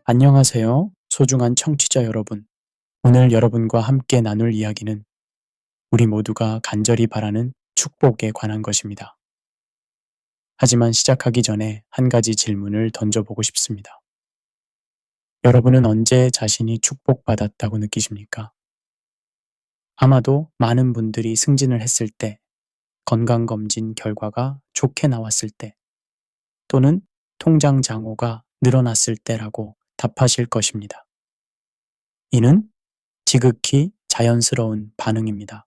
안녕하세요. 소중한 청취자 여러분. 오늘 여러분과 함께 나눌 이야기는 우리 모두가 간절히 바라는 축복에 관한 것입니다. 하지만 시작하기 전에 한 가지 질문을 던져보고 싶습니다. 여러분은 언제 자신이 축복받았다고 느끼십니까? 아마도 많은 분들이 승진을 했을 때, 건강검진 결과가 좋게 나왔을 때, 또는 통장 잔고가 늘어났을 때라고 답하실 것입니다. 이는 지극히 자연스러운 반응입니다.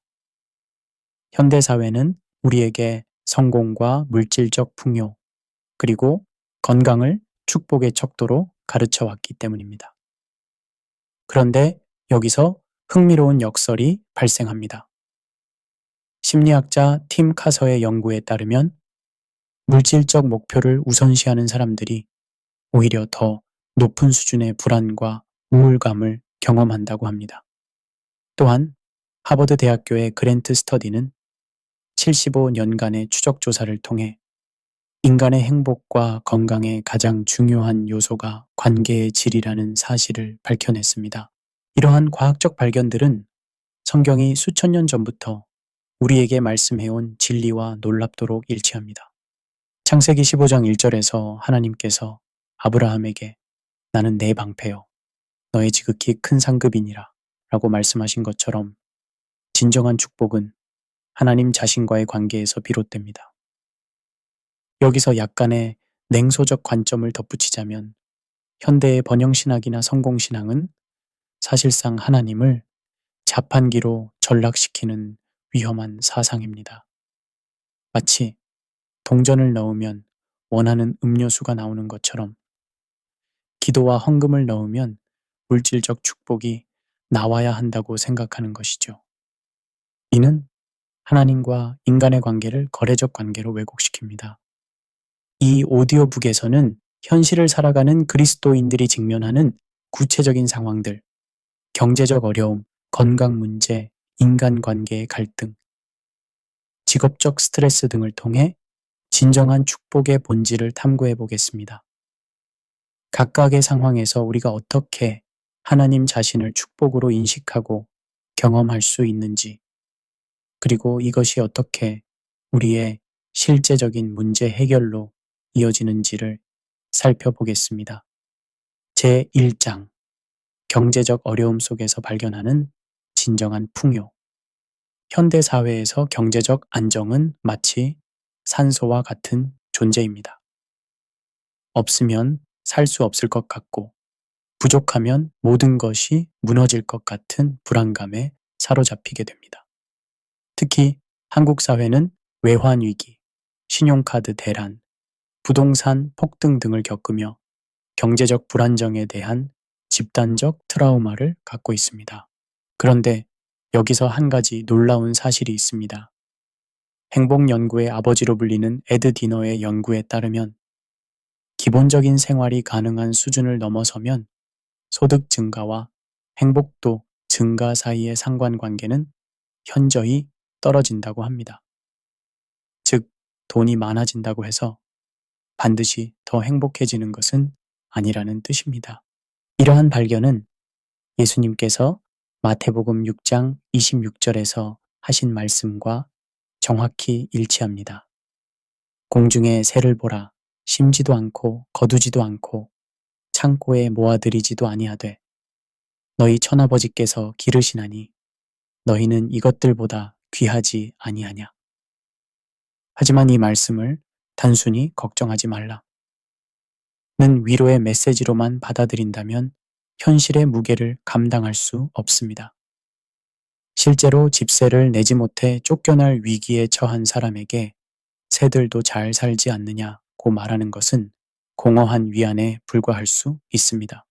현대사회는 우리에게 성공과 물질적 풍요, 그리고 건강을 축복의 척도로 가르쳐 왔기 때문입니다. 그런데 여기서 흥미로운 역설이 발생합니다. 심리학자 팀 카서의 연구에 따르면 물질적 목표를 우선시하는 사람들이 오히려 더 높은 수준의 불안과 우울감을 경험한다고 합니다. 또한 하버드 대학교의 그랜트 스터디는 75년간의 추적 조사를 통해 인간의 행복과 건강의 가장 중요한 요소가 관계의 질이라는 사실을 밝혀냈습니다. 이러한 과학적 발견들은 성경이 수천 년 전부터 우리에게 말씀해온 진리와 놀랍도록 일치합니다. 창세기 15장 1절에서 하나님께서 아브라함에게 나는 내 방패요 너의 지극히 큰 상급이니라 라고 말씀하신 것처럼 진정한 축복은 하나님 자신과의 관계에서 비롯됩니다. 여기서 약간의 냉소적 관점을 덧붙이자면 현대의 번영신학이나 성공신앙은 사실상 하나님을 자판기로 전락시키는 위험한 사상입니다. 마치 동전을 넣으면 원하는 음료수가 나오는 것처럼 기도와 헌금을 넣으면 물질적 축복이 나와야 한다고 생각하는 것이죠. 이는 하나님과 인간의 관계를 거래적 관계로 왜곡시킵니다. 이 오디오북에서는 현실을 살아가는 그리스도인들이 직면하는 구체적인 상황들, 경제적 어려움, 건강 문제, 인간관계의 갈등, 직업적 스트레스 등을 통해 진정한 축복의 본질을 탐구해 보겠습니다. 각각의 상황에서 우리가 어떻게 하나님 자신을 축복으로 인식하고 경험할 수 있는지, 그리고 이것이 어떻게 우리의 실제적인 문제 해결로 이어지는지를 살펴보겠습니다. 제1장 경제적 어려움 속에서 발견하는 진정한 풍요. 현대 사회에서 경제적 안정은 마치 산소와 같은 존재입니다. 없으면 살 수 없을 것 같고 부족하면 모든 것이 무너질 것 같은 불안감에 사로잡히게 됩니다. 특히 한국 사회는 외환 위기, 신용카드 대란, 부동산 폭등 등을 겪으며 경제적 불안정에 대한 집단적 트라우마를 갖고 있습니다. 그런데 여기서 한 가지 놀라운 사실이 있습니다. 행복 연구의 아버지로 불리는 에드 디너의 연구에 따르면 기본적인 생활이 가능한 수준을 넘어서면 소득 증가와 행복도 증가 사이의 상관관계는 현저히 떨어진다고 합니다. 즉, 돈이 많아진다고 해서 반드시 더 행복해지는 것은 아니라는 뜻입니다. 이러한 발견은 예수님께서 마태복음 6장 26절에서 하신 말씀과 정확히 일치합니다. 공중의 새를 보라. 심지도 않고 거두지도 않고 창고에 모아들이지도 아니하되 너희 천아버지께서 기르시나니 너희는 이것들보다 귀하지 아니하냐. 하지만 이 말씀을 단순히 걱정하지 말라 는 위로의 메시지로만 받아들인다면 현실의 무게를 감당할 수 없습니다. 실제로 집세를 내지 못해 쫓겨날 위기에 처한 사람에게 새들도 잘 살지 않느냐고 말하는 것은 공허한 위안에 불과할 수 있습니다.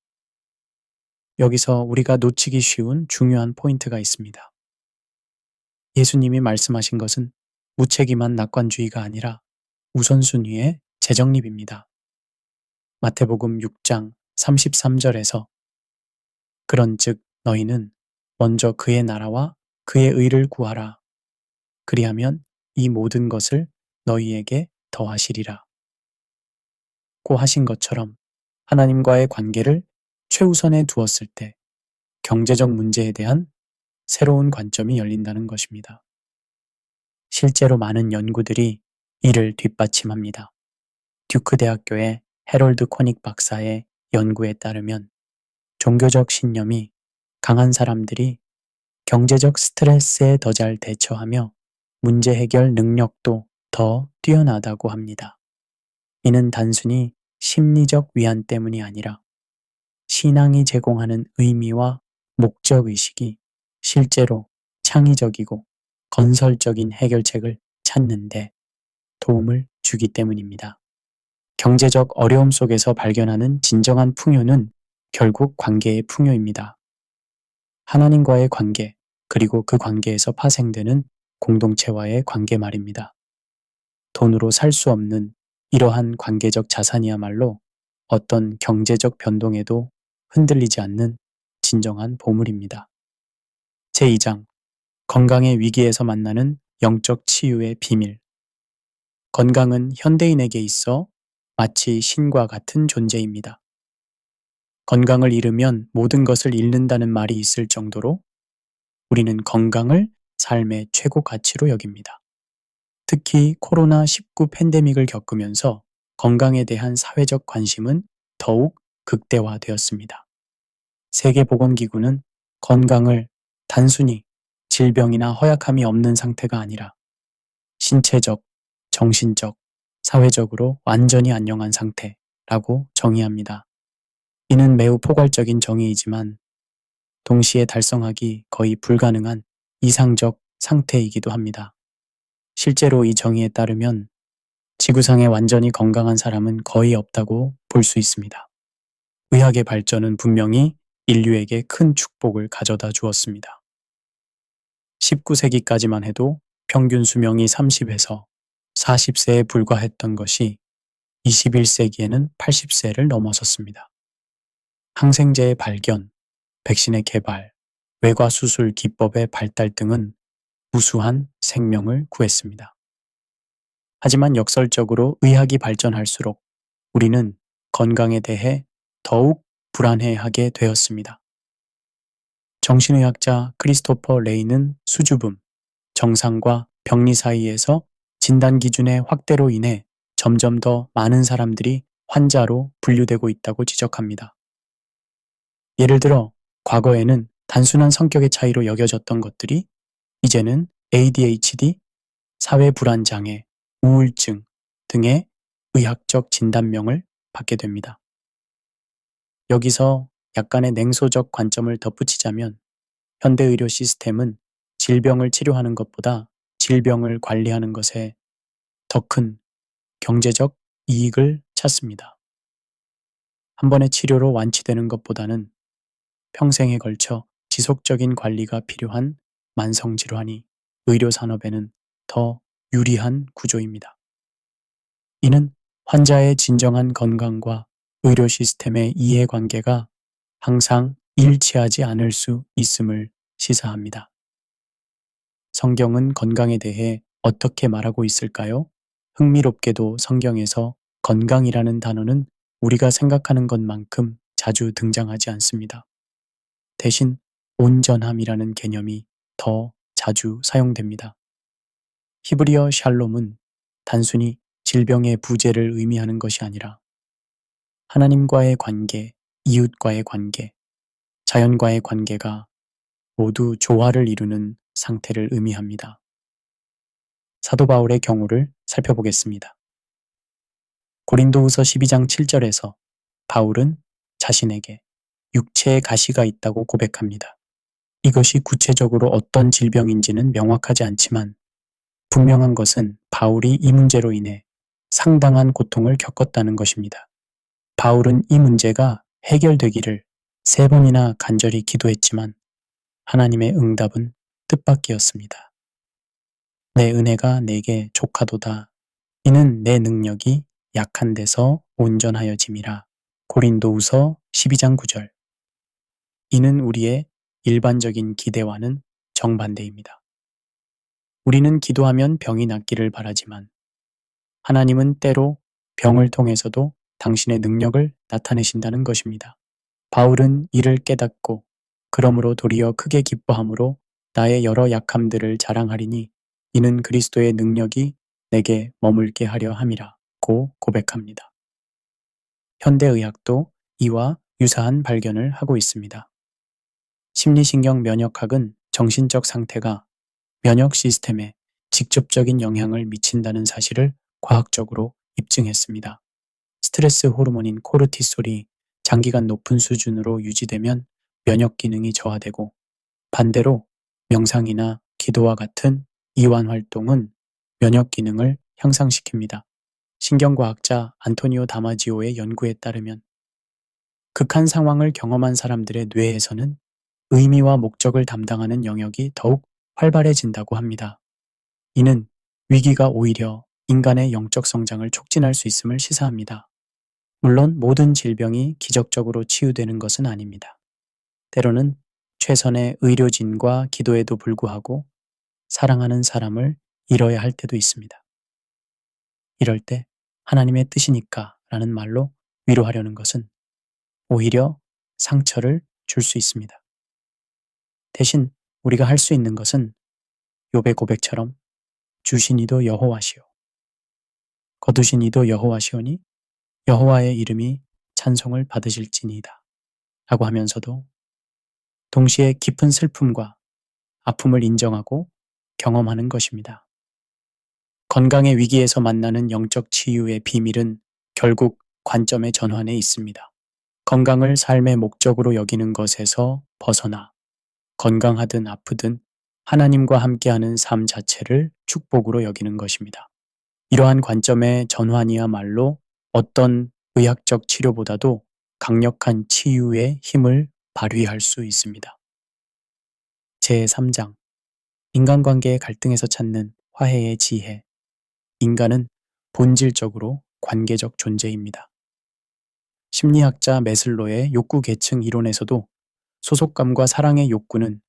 여기서 우리가 놓치기 쉬운 중요한 포인트가 있습니다. 예수님이 말씀하신 것은 무책임한 낙관주의가 아니라 우선순위의 재정립입니다. 마태복음 6장 33절에서 그런즉 너희는 먼저 그의 나라와 그의 의를 구하라. 그리하면 이 모든 것을 너희에게 더하시리라. 고 하신 것처럼 하나님과의 관계를 최우선에 두었을 때 경제적 문제에 대한 새로운 관점이 열린다는 것입니다. 실제로 많은 연구들이 이를 뒷받침합니다. 듀크 대학교의 해롤드 코닉 박사의 연구에 따르면 종교적 신념이 강한 사람들이 경제적 스트레스에 더 잘 대처하며 문제 해결 능력도 더 뛰어나다고 합니다. 이는 단순히 심리적 위안 때문이 아니라 신앙이 제공하는 의미와 목적 의식이 실제로 창의적이고 건설적인 해결책을 찾는데 도움을 주기 때문입니다. 경제적 어려움 속에서 발견하는 진정한 풍요는 결국 관계의 풍요입니다. 하나님과의 관계, 그리고 그 관계에서 파생되는 공동체와의 관계 말입니다. 돈으로 살 수 없는 이러한 관계적 자산이야말로 어떤 경제적 변동에도 흔들리지 않는 진정한 보물입니다. 제2장, 건강의 위기에서 만나는 영적 치유의 비밀. 건강은 현대인에게 있어 마치 신과 같은 존재입니다. 건강을 잃으면 모든 것을 잃는다는 말이 있을 정도로 우리는 건강을 삶의 최고 가치로 여깁니다. 특히 코로나19 팬데믹을 겪으면서 건강에 대한 사회적 관심은 더욱 극대화되었습니다. 세계보건기구는 건강을 단순히 질병이나 허약함이 없는 상태가 아니라 신체적, 정신적, 사회적으로 완전히 안녕한 상태라고 정의합니다. 이는 매우 포괄적인 정의이지만 동시에 달성하기 거의 불가능한 이상적 상태이기도 합니다. 실제로 이 정의에 따르면 지구상에 완전히 건강한 사람은 거의 없다고 볼 수 있습니다. 의학의 발전은 분명히 인류에게 큰 축복을 가져다 주었습니다. 19세기까지만 해도 평균 수명이 30에서 40세에 불과했던 것이 21세기에는 80세를 넘어섰습니다. 항생제의 발견, 백신의 개발, 외과 수술 기법의 발달 등은 무수한 생명을 구했습니다. 하지만 역설적으로 의학이 발전할수록 우리는 건강에 대해 더욱 불안해하게 되었습니다. 정신의학자 크리스토퍼 레이는 수줍음, 정상과 병리 사이에서 진단 기준의 확대로 인해 점점 더 많은 사람들이 환자로 분류되고 있다고 지적합니다. 예를 들어 과거에는 단순한 성격의 차이로 여겨졌던 것들이 이제는 ADHD, 사회불안장애, 우울증 등의 의학적 진단명을 받게 됩니다. 여기서 약간의 냉소적 관점을 덧붙이자면 현대의료 시스템은 질병을 치료하는 것보다 질병을 관리하는 것에 더 큰 경제적 이익을 찾습니다. 한 번의 치료로 완치되는 것보다는 평생에 걸쳐 지속적인 관리가 필요한 만성질환이 의료산업에는 더 유리한 구조입니다. 이는 환자의 진정한 건강과 의료 시스템의 이해관계가 항상 일치하지 않을 수 있음을 시사합니다. 성경은 건강에 대해 어떻게 말하고 있을까요? 흥미롭게도 성경에서 건강이라는 단어는 우리가 생각하는 것만큼 자주 등장하지 않습니다. 대신 온전함이라는 개념이 더 자주 사용됩니다. 히브리어 샬롬은 단순히 질병의 부재를 의미하는 것이 아니라 하나님과의 관계, 이웃과의 관계, 자연과의 관계가 모두 조화를 이루는 상태를 의미합니다. 사도 바울의 경우를 살펴보겠습니다. 고린도후서 12장 7절에서 바울은 자신에게 육체에 가시가 있다고 고백합니다. 이것이 구체적으로 어떤 질병인지는 명확하지 않지만 분명한 것은 바울이 이 문제로 인해 상당한 고통을 겪었다는 것입니다. 바울은 이 문제가 해결되기를 3번이나 간절히 기도했지만 하나님의 응답은 뜻밖이었습니다. 내 은혜가 내게 족하도다. 이는 내 능력이 약한 데서 온전하여짐이라. 고린도후서 12장 9절. 이는 우리의 일반적인 기대와는 정반대입니다. 우리는 기도하면 병이 낫기를 바라지만 하나님은 때로 병을 통해서도 당신의 능력을 나타내신다는 것입니다. 바울은 이를 깨닫고 그러므로 도리어 크게 기뻐함으로 나의 여러 약함들을 자랑하리니 이는 그리스도의 능력이 내게 머물게 하려 함이라고 고백합니다. 현대의학도 이와 유사한 발견을 하고 있습니다. 심리신경 면역학은 정신적 상태가 면역 시스템에 직접적인 영향을 미친다는 사실을 과학적으로 입증했습니다. 스트레스 호르몬인 코르티솔이 장기간 높은 수준으로 유지되면 면역 기능이 저하되고 반대로 명상이나 기도와 같은 이완 활동은 면역 기능을 향상시킵니다. 신경과학자 안토니오 다마지오의 연구에 따르면 극한 상황을 경험한 사람들의 뇌에서는 의미와 목적을 담당하는 영역이 더욱 활발해진다고 합니다. 이는 위기가 오히려 인간의 영적 성장을 촉진할 수 있음을 시사합니다. 물론 모든 질병이 기적적으로 치유되는 것은 아닙니다. 때로는 최선의 의료진과 기도에도 불구하고 사랑하는 사람을 잃어야 할 때도 있습니다. 이럴 때 하나님의 뜻이니까 라는 말로 위로하려는 것은 오히려 상처를 줄 수 있습니다. 대신 우리가 할 수 있는 것은 욥의 고백처럼 주신 이도 여호와시오 거두신 이도 여호와시오니 여호와의 이름이 찬송을 받으실지니이다 라고 하면서도 동시에 깊은 슬픔과 아픔을 인정하고 경험하는 것입니다. 건강의 위기에서 만나는 영적 치유의 비밀은 결국 관점의 전환에 있습니다. 건강을 삶의 목적으로 여기는 것에서 벗어나 건강하든 아프든 하나님과 함께하는 삶 자체를 축복으로 여기는 것입니다. 이러한 관점의 전환이야말로 어떤 의학적 치료보다도 강력한 치유의 힘을 발휘할 수 있습니다. 제3장 인간관계의 갈등에서 찾는 화해의 지혜. 인간은 본질적으로 관계적 존재입니다. 심리학자 메슬로의 욕구 계층 이론에서도 소속감과 사랑의 욕구는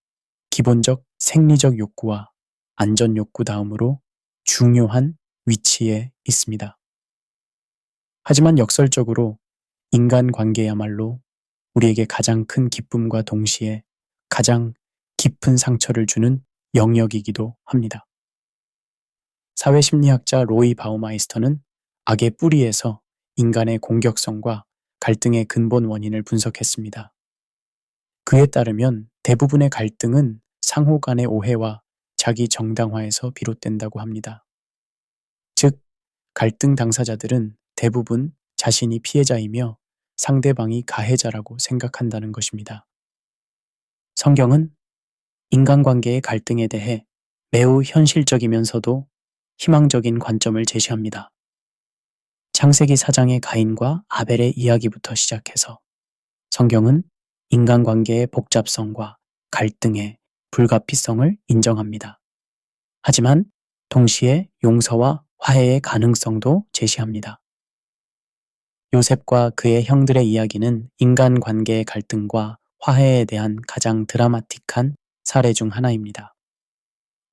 기본적 생리적 욕구와 안전 욕구 다음으로 중요한 위치에 있습니다. 하지만 역설적으로 인간관계야말로 우리에게 가장 큰 기쁨과 동시에 가장 깊은 상처를 주는 영역이기도 합니다. 사회심리학자 로이 바우마이스터는 악의 뿌리에서 인간의 공격성과 갈등의 근본 원인을 분석했습니다. 그에 따르면 대부분의 갈등은 상호 간의 오해와 자기 정당화에서 비롯된다고 합니다. 즉, 갈등 당사자들은 대부분 자신이 피해자이며 상대방이 가해자라고 생각한다는 것입니다. 성경은 인간관계의 갈등에 대해 매우 현실적이면서도 희망적인 관점을 제시합니다. 창세기 4장의 가인과 아벨의 이야기부터 시작해서 성경은 인간관계의 복잡성과 갈등의 불가피성을 인정합니다. 하지만 동시에 용서와 화해의 가능성도 제시합니다. 요셉과 그의 형들의 이야기는 인간관계의 갈등과 화해에 대한 가장 드라마틱한 사례 중 하나입니다.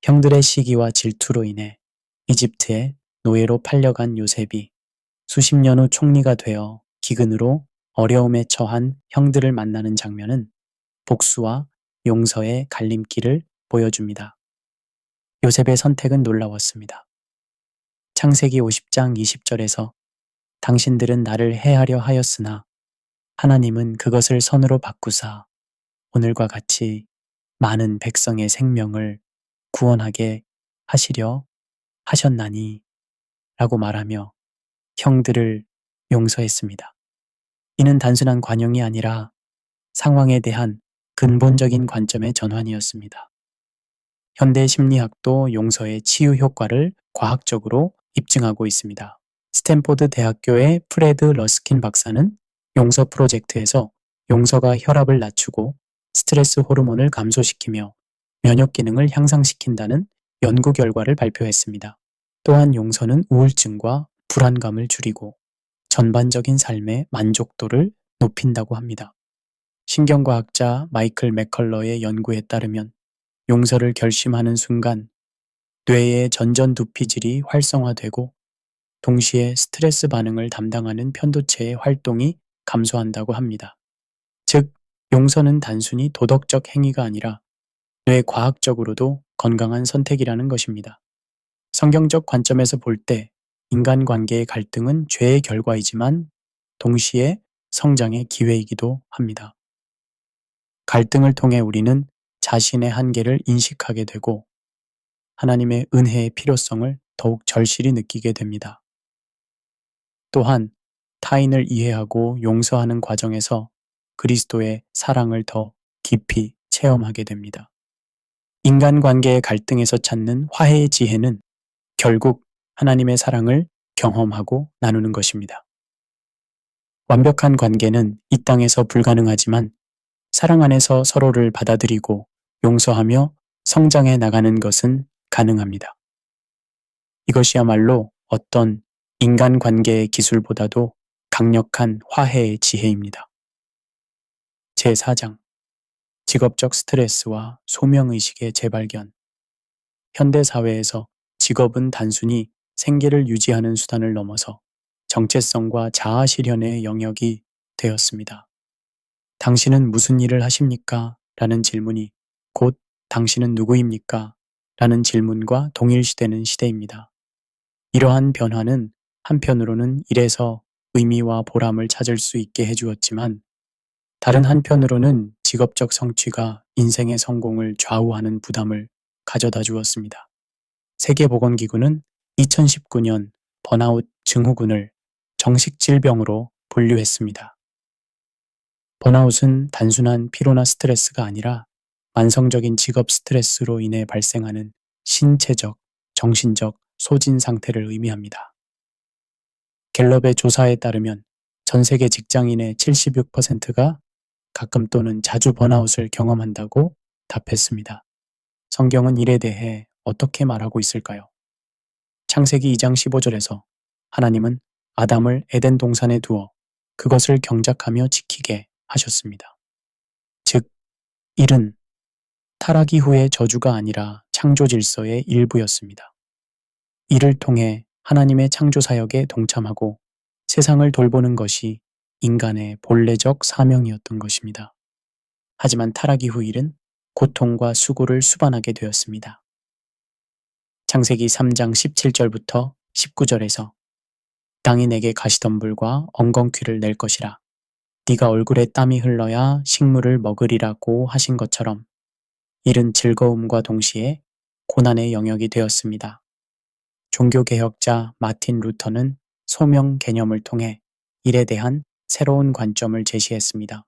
형들의 시기와 질투로 인해 이집트에 노예로 팔려간 요셉이 수십 년 후 총리가 되어 기근으로 어려움에 처한 형들을 만나는 장면은 복수와 용서의 갈림길을 보여줍니다. 요셉의 선택은 놀라웠습니다. 창세기 50장 20절에서 당신들은 나를 해하려 하였으나 하나님은 그것을 선으로 바꾸사 오늘과 같이 많은 백성의 생명을 구원하게 하시려 하셨나니 라고 말하며 형들을 용서했습니다. 이는 단순한 관용이 아니라 상황에 대한 근본적인 관점의 전환이었습니다. 현대 심리학도 용서의 치유 효과를 과학적으로 입증하고 있습니다. 스탠포드 대학교의 프레드 러스킨 박사는 용서 프로젝트에서 용서가 혈압을 낮추고 스트레스 호르몬을 감소시키며 면역 기능을 향상시킨다는 연구 결과를 발표했습니다. 또한 용서는 우울증과 불안감을 줄이고 전반적인 삶의 만족도를 높인다고 합니다. 신경과학자 마이클 맥컬러의 연구에 따르면 용서를 결심하는 순간 뇌의 전전두피질이 활성화되고 동시에 스트레스 반응을 담당하는 편도체의 활동이 감소한다고 합니다. 즉, 용서는 단순히 도덕적 행위가 아니라 뇌과학적으로도 건강한 선택이라는 것입니다. 성경적 관점에서 볼 때 인간관계의 갈등은 죄의 결과이지만 동시에 성장의 기회이기도 합니다. 갈등을 통해 우리는 자신의 한계를 인식하게 되고 하나님의 은혜의 필요성을 더욱 절실히 느끼게 됩니다. 또한 타인을 이해하고 용서하는 과정에서 그리스도의 사랑을 더 깊이 체험하게 됩니다. 인간관계의 갈등에서 찾는 화해의 지혜는 결국 하나님의 사랑을 경험하고 나누는 것입니다. 완벽한 관계는 이 땅에서 불가능하지만 사랑 안에서 서로를 받아들이고 용서하며 성장해 나가는 것은 가능합니다. 이것이야말로 어떤 인간관계의 기술보다도 강력한 화해의 지혜입니다. 제4장 직업적 스트레스와 소명의식의 재발견. 현대사회에서 직업은 단순히 생계를 유지하는 수단을 넘어서 정체성과 자아 실현의 영역이 되었습니다. 당신은 무슨 일을 하십니까? 라는 질문이 곧 당신은 누구입니까? 라는 질문과 동일시되는 시대입니다. 이러한 변화는 한편으로는 일에서 의미와 보람을 찾을 수 있게 해주었지만 다른 한편으로는 직업적 성취가 인생의 성공을 좌우하는 부담을 가져다 주었습니다. 세계보건기구는 2019년 번아웃 증후군을 정식 질병으로 분류했습니다. 번아웃은 단순한 피로나 스트레스가 아니라 만성적인 직업 스트레스로 인해 발생하는 신체적, 정신적 소진 상태를 의미합니다. 갤럽의 조사에 따르면 전 세계 직장인의 76%가 가끔 또는 자주 번아웃을 경험한다고 답했습니다. 성경은 이에 대해 어떻게 말하고 있을까요? 창세기 2장 15절에서 하나님은 아담을 에덴 동산에 두어 그것을 경작하며 지키게 하셨습니다. 즉, 일은 타락 이후의 저주가 아니라 창조 질서의 일부였습니다. 이를 통해 하나님의 창조 사역에 동참하고 세상을 돌보는 것이 인간의 본래적 사명이었던 것입니다. 하지만 타락 이후 일은 고통과 수고를 수반하게 되었습니다. 창세기 3장 17절부터 19절에서 땅이 내게 가시덤불과 엉겅퀴를 낼 것이라 네가 얼굴에 땀이 흘러야 식물을 먹으리라고 하신 것처럼 일은 즐거움과 동시에 고난의 영역이 되었습니다. 종교개혁자 마틴 루터는 소명 개념을 통해 일에 대한 새로운 관점을 제시했습니다.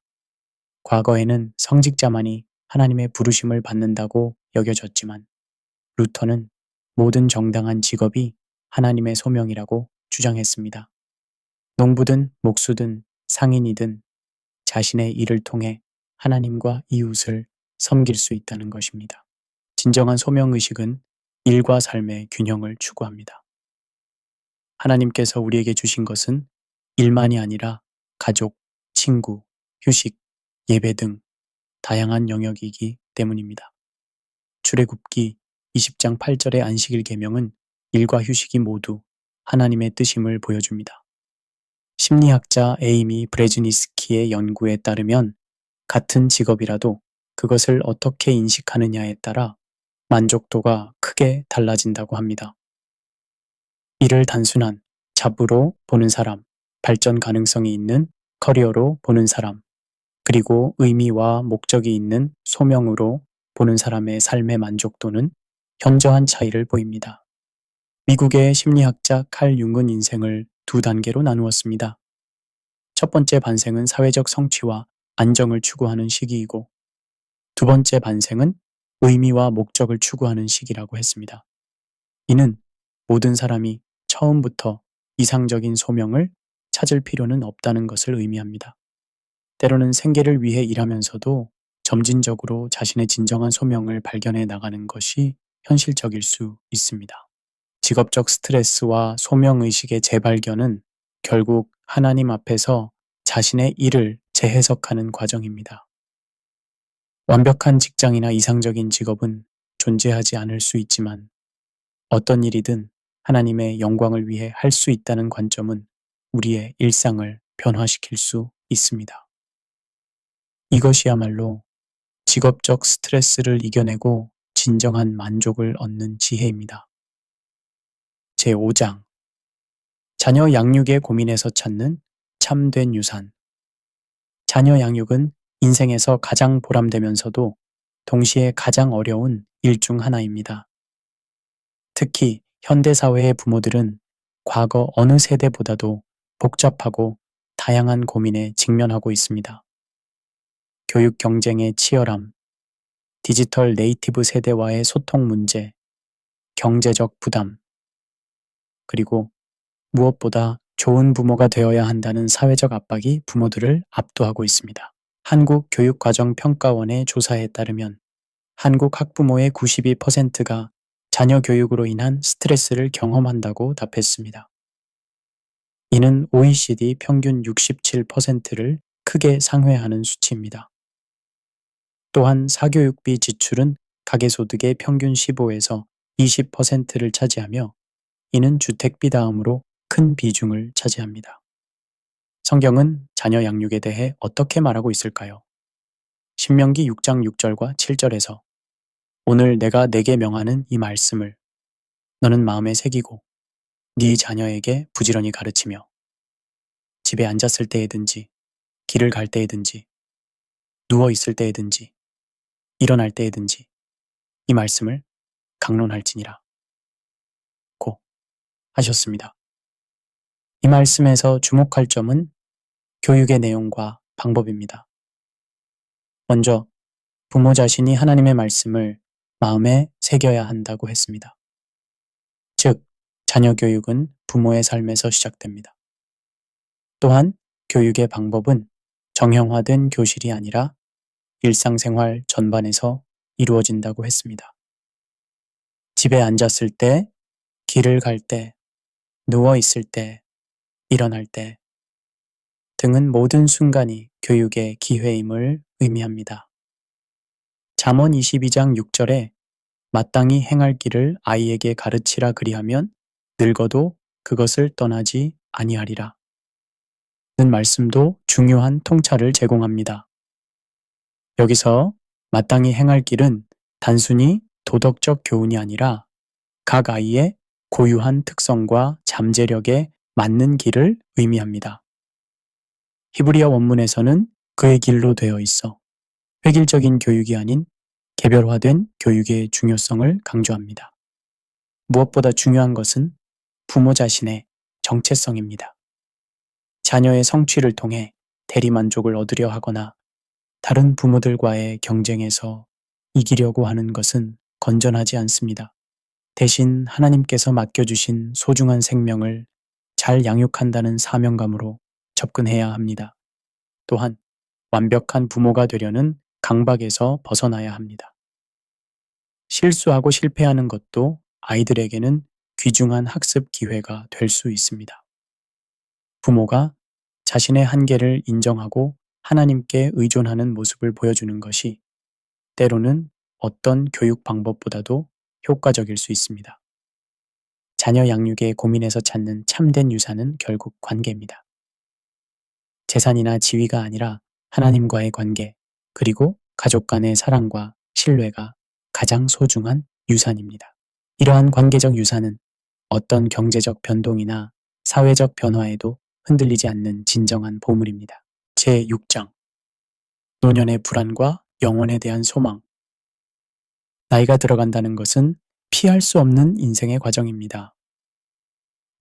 과거에는 성직자만이 하나님의 부르심을 받는다고 여겨졌지만 루터는 모든 정당한 직업이 하나님의 소명이라고 주장했습니다. 농부든 목수든 상인이든 자신의 일을 통해 하나님과 이웃을 섬길 수 있다는 것입니다. 진정한 소명의식은 일과 삶의 균형을 추구합니다. 하나님께서 우리에게 주신 것은 일만이 아니라 가족, 친구, 휴식, 예배 등 다양한 영역이기 때문입니다. 출애굽기 20장 8절의 안식일 계명은 일과 휴식이 모두 하나님의 뜻임을 보여줍니다. 심리학자 에이미 브레즈니스키의 연구에 따르면 같은 직업이라도 그것을 어떻게 인식하느냐에 따라 만족도가 크게 달라진다고 합니다. 이를 단순한 잡으로 보는 사람, 발전 가능성이 있는 커리어로 보는 사람, 그리고 의미와 목적이 있는 소명으로 보는 사람의 삶의 만족도는 현저한 차이를 보입니다. 미국의 심리학자 칼 융은 인생을 두 단계로 나누었습니다. 첫 번째 반생은 사회적 성취와 안정을 추구하는 시기이고 두 번째 반생은 의미와 목적을 추구하는 시기라고 했습니다. 이는 모든 사람이 처음부터 이상적인 소명을 찾을 필요는 없다는 것을 의미합니다. 때로는 생계를 위해 일하면서도 점진적으로 자신의 진정한 소명을 발견해 나가는 것이 현실적일 수 있습니다. 직업적 스트레스와 소명의식의 재발견은 결국 하나님 앞에서 자신의 일을 재해석하는 과정입니다. 완벽한 직장이나 이상적인 직업은 존재하지 않을 수 있지만 어떤 일이든 하나님의 영광을 위해 할 수 있다는 관점은 우리의 일상을 변화시킬 수 있습니다. 이것이야말로 직업적 스트레스를 이겨내고 진정한 만족을 얻는 지혜입니다. 제5장 자녀 양육의 고민에서 찾는 참된 유산. 자녀 양육은 인생에서 가장 보람되면서도 동시에 가장 어려운 일 중 하나입니다. 특히 현대사회의 부모들은 과거 어느 세대보다도 복잡하고 다양한 고민에 직면하고 있습니다. 교육 경쟁의 치열함, 디지털 네이티브 세대와의 소통 문제, 경제적 부담, 그리고 무엇보다 좋은 부모가 되어야 한다는 사회적 압박이 부모들을 압도하고 있습니다. 한국교육과정평가원의 조사에 따르면 한국 학부모의 92%가 자녀 교육으로 인한 스트레스를 경험한다고 답했습니다. 이는 OECD 평균 67%를 크게 상회하는 수치입니다. 또한 사교육비 지출은 가계소득의 평균 15에서 20%를 차지하며 이는 주택비 다음으로 큰 비중을 차지합니다. 성경은 자녀 양육에 대해 어떻게 말하고 있을까요? 신명기 6장 6절과 7절에서 오늘 내가 네게 명하는 이 말씀을 너는 마음에 새기고 네 자녀에게 부지런히 가르치며 집에 앉았을 때에든지 길을 갈 때에든지 누워 있을 때에든지 일어날 때에든지 이 말씀을 강론할지니라 고 하셨습니다. 이 말씀에서 주목할 점은 교육의 내용과 방법입니다. 먼저 부모 자신이 하나님의 말씀을 마음에 새겨야 한다고 했습니다. 즉, 자녀 교육은 부모의 삶에서 시작됩니다. 또한 교육의 방법은 정형화된 교실이 아니라 일상생활 전반에서 이루어진다고 했습니다. 집에 앉았을 때, 길을 갈 때, 누워 있을 때, 일어날 때 등은 모든 순간이 교육의 기회임을 의미합니다. 잠언 22장 6절에 마땅히 행할 길을 아이에게 가르치라 그리하면 늙어도 그것을 떠나지 아니하리라. 는 말씀도 중요한 통찰을 제공합니다. 여기서 마땅히 행할 길은 단순히 도덕적 교훈이 아니라 각 아이의 고유한 특성과 잠재력에 맞는 길을 의미합니다. 히브리어 원문에서는 그의 길로 되어 있어 획일적인 교육이 아닌 개별화된 교육의 중요성을 강조합니다. 무엇보다 중요한 것은 부모 자신의 정체성입니다. 자녀의 성취를 통해 대리만족을 얻으려 하거나 다른 부모들과의 경쟁에서 이기려고 하는 것은 건전하지 않습니다. 대신 하나님께서 맡겨주신 소중한 생명을 잘 양육한다는 사명감으로 접근해야 합니다. 또한 완벽한 부모가 되려는 강박에서 벗어나야 합니다. 실수하고 실패하는 것도 아이들에게는 귀중한 학습 기회가 될 수 있습니다. 부모가 자신의 한계를 인정하고 하나님께 의존하는 모습을 보여주는 것이 때로는 어떤 교육 방법보다도 효과적일 수 있습니다. 자녀 양육의 고민에서 찾는 참된 유산은 결국 관계입니다. 재산이나 지위가 아니라 하나님과의 관계, 그리고 가족 간의 사랑과 신뢰가 가장 소중한 유산입니다. 이러한 관계적 유산은 어떤 경제적 변동이나 사회적 변화에도 흔들리지 않는 진정한 보물입니다. 제6장 노년의 불안과 영혼에 대한 소망. 나이가 들어간다는 것은 피할 수 없는 인생의 과정입니다.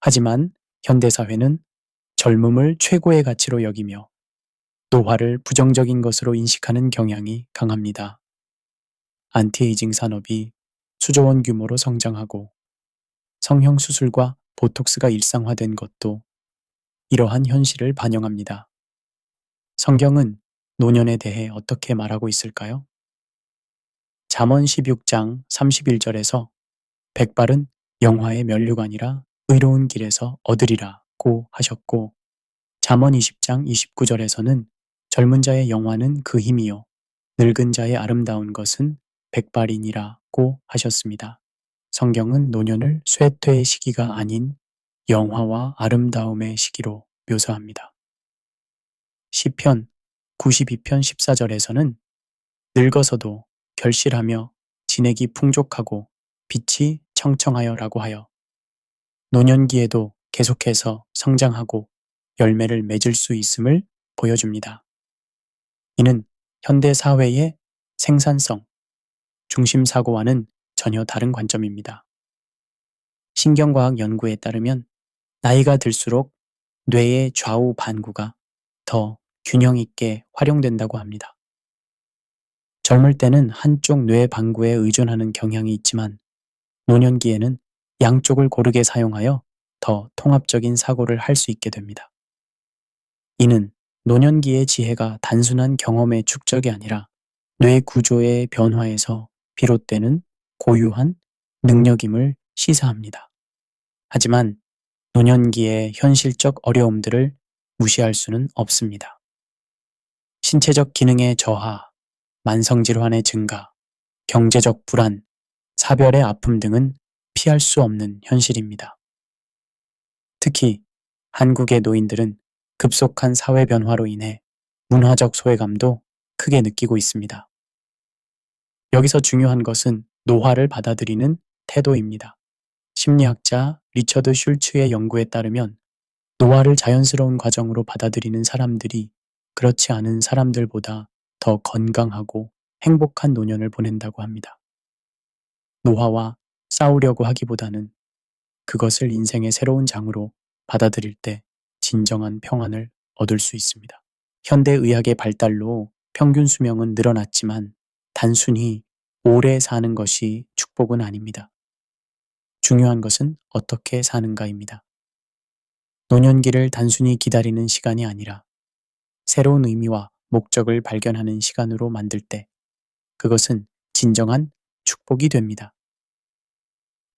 하지만 현대사회는 젊음을 최고의 가치로 여기며 노화를 부정적인 것으로 인식하는 경향이 강합니다. 안티에이징 산업이 수조원 규모로 성장하고 성형수술과 보톡스가 일상화된 것도 이러한 현실을 반영합니다. 성경은 노년에 대해 어떻게 말하고 있을까요? 잠언 16장 31절에서 백발은 영화의 면류관이라 의로운 길에서 얻으리라고 하셨고 잠언 20장 29절에서는 젊은 자의 영화는 그 힘이요 늙은 자의 아름다운 것은 백발이니라고 하셨습니다. 성경은 노년을 쇠퇴의 시기가 아닌 영화와 아름다움의 시기로 묘사합니다. 시편 92편 14절에서는 늙어서도 결실하며 진액이 풍족하고 빛이 청청하여 라고 하여 노년기에도 계속해서 성장하고 열매를 맺을 수 있음을 보여줍니다. 이는 현대 사회의 생산성, 중심 사고와는 전혀 다른 관점입니다. 신경과학 연구에 따르면 나이가 들수록 뇌의 좌우 반구가 더 균형 있게 활용된다고 합니다. 젊을 때는 한쪽 뇌 반구에 의존하는 경향이 있지만 노년기에는 양쪽을 고르게 사용하여 더 통합적인 사고를 할 수 있게 됩니다. 이는 노년기의 지혜가 단순한 경험의 축적이 아니라 뇌 구조의 변화에서 비롯되는 고유한 능력임을 시사합니다. 하지만 노년기의 현실적 어려움들을 무시할 수는 없습니다. 신체적 기능의 저하, 만성질환의 증가, 경제적 불안, 사별의 아픔 등은 피할 수 없는 현실입니다. 특히 한국의 노인들은 급속한 사회 변화로 인해 문화적 소외감도 크게 느끼고 있습니다. 여기서 중요한 것은 노화를 받아들이는 태도입니다. 심리학자 리처드 슐츠의 연구에 따르면 노화를 자연스러운 과정으로 받아들이는 사람들이 그렇지 않은 사람들보다 더 건강하고 행복한 노년을 보낸다고 합니다. 노화와 싸우려고 하기보다는 그것을 인생의 새로운 장으로 받아들일 때 진정한 평안을 얻을 수 있습니다. 현대의학의 발달로 평균 수명은 늘어났지만 단순히 오래 사는 것이 축복은 아닙니다. 중요한 것은 어떻게 사는가입니다. 노년기를 단순히 기다리는 시간이 아니라 새로운 의미와 목적을 발견하는 시간으로 만들 때 그것은 진정한 축복이 됩니다.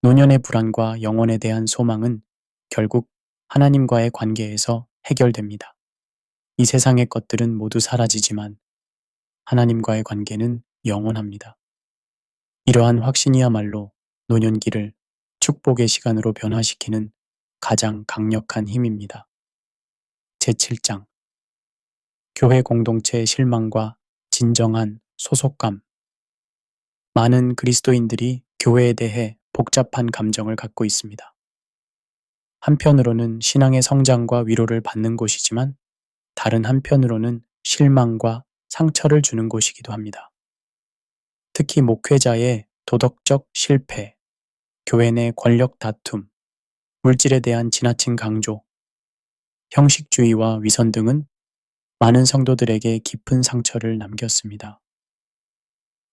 노년의 불안과 영혼에 대한 소망은 결국 하나님과의 관계에서 해결됩니다. 이 세상의 것들은 모두 사라지지만 하나님과의 관계는 영원합니다. 이러한 확신이야말로 노년기를 축복의 시간으로 변화시키는 가장 강력한 힘입니다. 제7장 교회 공동체의 실망과 진정한 소속감. 많은 그리스도인들이 교회에 대해 복잡한 감정을 갖고 있습니다. 한편으로는 신앙의 성장과 위로를 받는 곳이지만 다른 한편으로는 실망과 상처를 주는 곳이기도 합니다. 특히 목회자의 도덕적 실패, 교회 내 권력 다툼, 물질에 대한 지나친 강조, 형식주의와 위선 등은 많은 성도들에게 깊은 상처를 남겼습니다.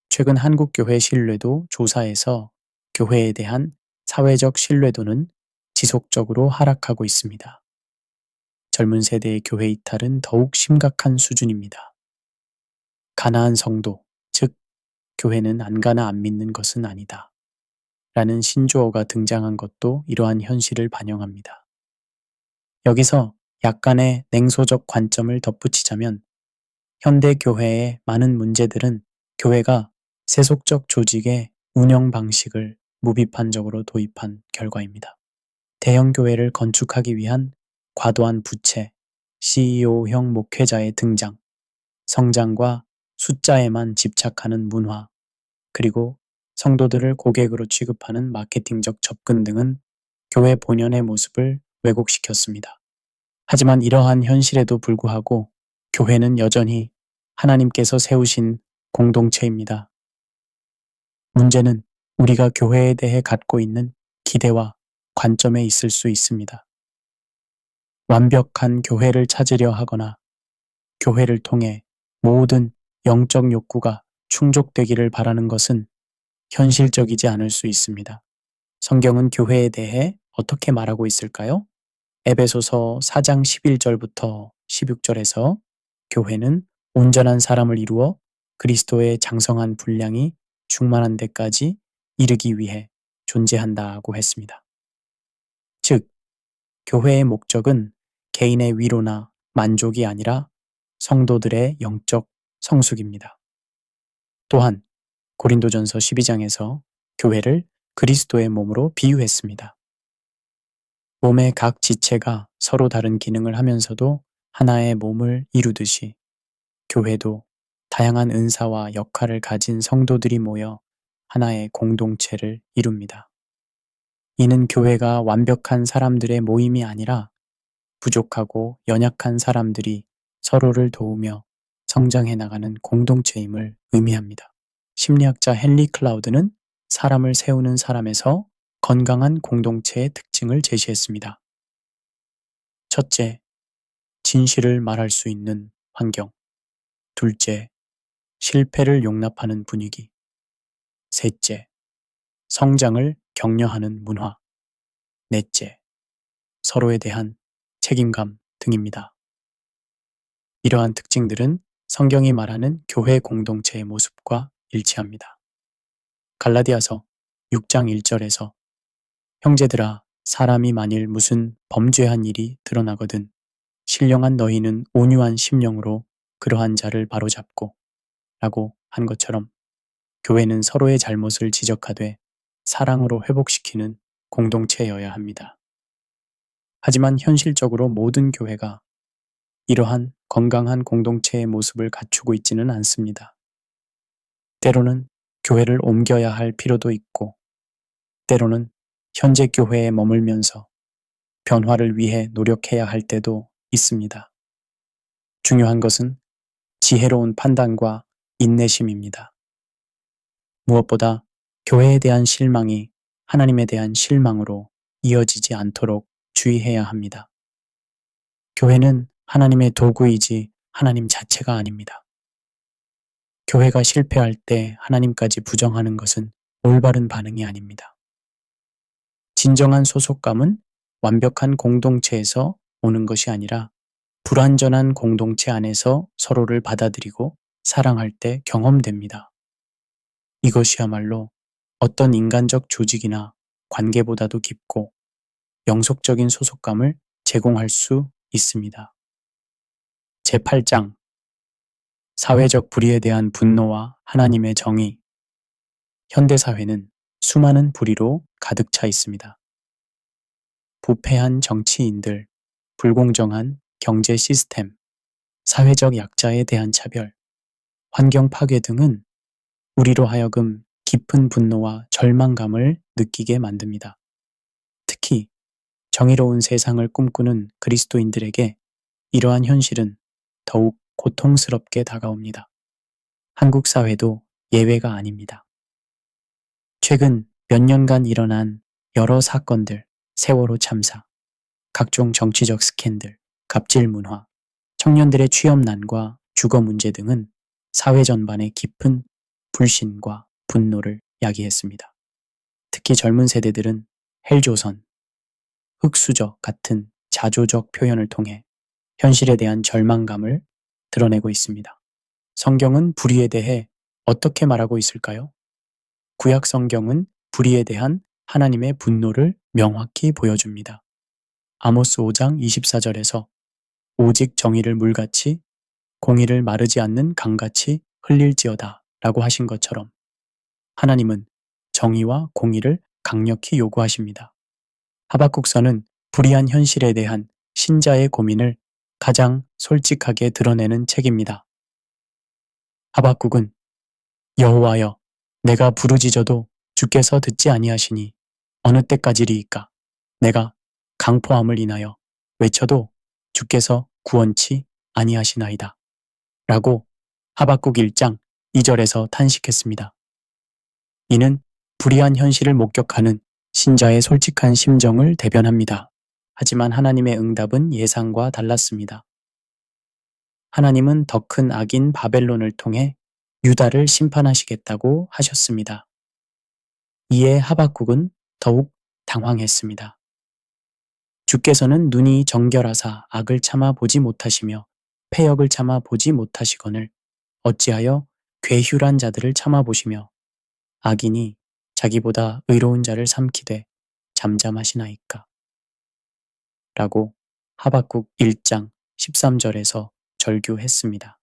최근 한국교회 신뢰도 조사에서 교회에 대한 사회적 신뢰도는 지속적으로 하락하고 있습니다. 젊은 세대의 교회 이탈은 더욱 심각한 수준입니다. 가나안 성도, 즉 교회는 안 가나 안 믿는 것은 아니다. 라는 신조어가 등장한 것도 이러한 현실을 반영합니다. 여기서 약간의 냉소적 관점을 덧붙이자면 현대 교회의 많은 문제들은 교회가 세속적 조직의 운영 방식을 무비판적으로 도입한 결과입니다. 대형 교회를 건축하기 위한 과도한 부채, CEO형 목회자의 등장, 성장과 숫자에만 집착하는 문화, 그리고 성도들을 고객으로 취급하는 마케팅적 접근 등은 교회 본연의 모습을 왜곡시켰습니다. 하지만 이러한 현실에도 불구하고 교회는 여전히 하나님께서 세우신 공동체입니다. 문제는 우리가 교회에 대해 갖고 있는 기대와 관점에 있을 수 있습니다. 완벽한 교회를 찾으려 하거나 교회를 통해 모든 영적 욕구가 충족되기를 바라는 것은 현실적이지 않을 수 있습니다. 성경은 교회에 대해 어떻게 말하고 있을까요? 에베소서 4장 11절부터 16절에서 교회는 온전한 사람을 이루어 그리스도의 장성한 분량이 충만한 데까지 이르기 위해 존재한다고 했습니다. 즉, 교회의 목적은 개인의 위로나 만족이 아니라 성도들의 영적 성숙입니다. 또한 고린도전서 12장에서 교회를 그리스도의 몸으로 비유했습니다. 몸의 각 지체가 서로 다른 기능을 하면서도 하나의 몸을 이루듯이 교회도 다양한 은사와 역할을 가진 성도들이 모여 하나의 공동체를 이룹니다. 이는 교회가 완벽한 사람들의 모임이 아니라 부족하고 연약한 사람들이 서로를 도우며 성장해 나가는 공동체임을 의미합니다. 심리학자 헨리 클라우드는 사람을 세우는 사람에서 건강한 공동체의 특징을 제시했습니다. 첫째, 진실을 말할 수 있는 환경. 둘째, 실패를 용납하는 분위기. 셋째, 성장을 격려하는 문화. 넷째, 서로에 대한 책임감 등입니다. 이러한 특징들은 성경이 말하는 교회 공동체의 모습과 일치합니다. 갈라디아서 6장 1절에서 형제들아, 사람이 만일 무슨 범죄한 일이 드러나거든 신령한 너희는 온유한 심령으로 그러한 자를 바로잡고 라고 한 것처럼 교회는 서로의 잘못을 지적하되 사랑으로 회복시키는 공동체여야 합니다. 하지만 현실적으로 모든 교회가 이러한 건강한 공동체의 모습을 갖추고 있지는 않습니다. 때로는 교회를 옮겨야 할 필요도 있고, 때로는 현재 교회에 머물면서 변화를 위해 노력해야 할 때도 있습니다. 중요한 것은 지혜로운 판단과 인내심입니다. 무엇보다 교회에 대한 실망이 하나님에 대한 실망으로 이어지지 않도록 주의해야 합니다. 교회는 하나님의 도구이지 하나님 자체가 아닙니다. 교회가 실패할 때 하나님까지 부정하는 것은 올바른 반응이 아닙니다. 진정한 소속감은 완벽한 공동체에서 오는 것이 아니라 불완전한 공동체 안에서 서로를 받아들이고 사랑할 때 경험됩니다. 이것이야말로 어떤 인간적 조직이나 관계보다도 깊고 영속적인 소속감을 제공할 수 있습니다. 제8장 사회적 불의에 대한 분노와 하나님의 정의. 현대사회는 수많은 불의로 가득 차 있습니다. 부패한 정치인들, 불공정한 경제 시스템, 사회적 약자에 대한 차별, 환경 파괴 등은 우리로 하여금 깊은 분노와 절망감을 느끼게 만듭니다. 특히 정의로운 세상을 꿈꾸는 그리스도인들에게 이러한 현실은 더욱 고통스럽게 다가옵니다. 한국 사회도 예외가 아닙니다. 최근 몇 년간 일어난 여러 사건들, 세월호 참사, 각종 정치적 스캔들, 갑질 문화, 청년들의 취업난과 주거 문제 등은 사회 전반에 깊은 불신과 분노를 야기했습니다. 특히 젊은 세대들은 헬조선, 흑수저 같은 자조적 표현을 통해 현실에 대한 절망감을 드러내고 있습니다. 성경은 불의에 대해 어떻게 말하고 있을까요? 구약 성경은 불의에 대한 하나님의 분노를 명확히 보여줍니다. 아모스 5장 24절에서 오직 정의를 물같이 공의를 마르지 않는 강같이 흘릴지어다 라고 하신 것처럼 하나님은 정의와 공의를 강력히 요구하십니다. 하박국서는 불의한 현실에 대한 신자의 고민을 가장 솔직하게 드러내는 책입니다. 하박국은 여호와여, 내가 부르짖어도 주께서 듣지 아니하시니 어느 때까지리이까? 내가 강포함을 인하여 외쳐도 주께서 구원치 아니하시나이다. 라고 하박국 1장 2절에서 탄식했습니다. 이는 불의한 현실을 목격하는 신자의 솔직한 심정을 대변합니다. 하지만 하나님의 응답은 예상과 달랐습니다. 하나님은 더 큰 악인 바벨론을 통해 유다를 심판하시겠다고 하셨습니다. 이에 하박국은 더욱 당황했습니다. 주께서는 눈이 정결하사 악을 참아 보지 못하시며 패역을 참아 보지 못하시거늘 어찌하여 괴휼한 자들을 참아 보시며 악인이 자기보다 의로운 자를 삼키되 잠잠하시나이까? 라고 하박국 1장 13절에서 절규했습니다.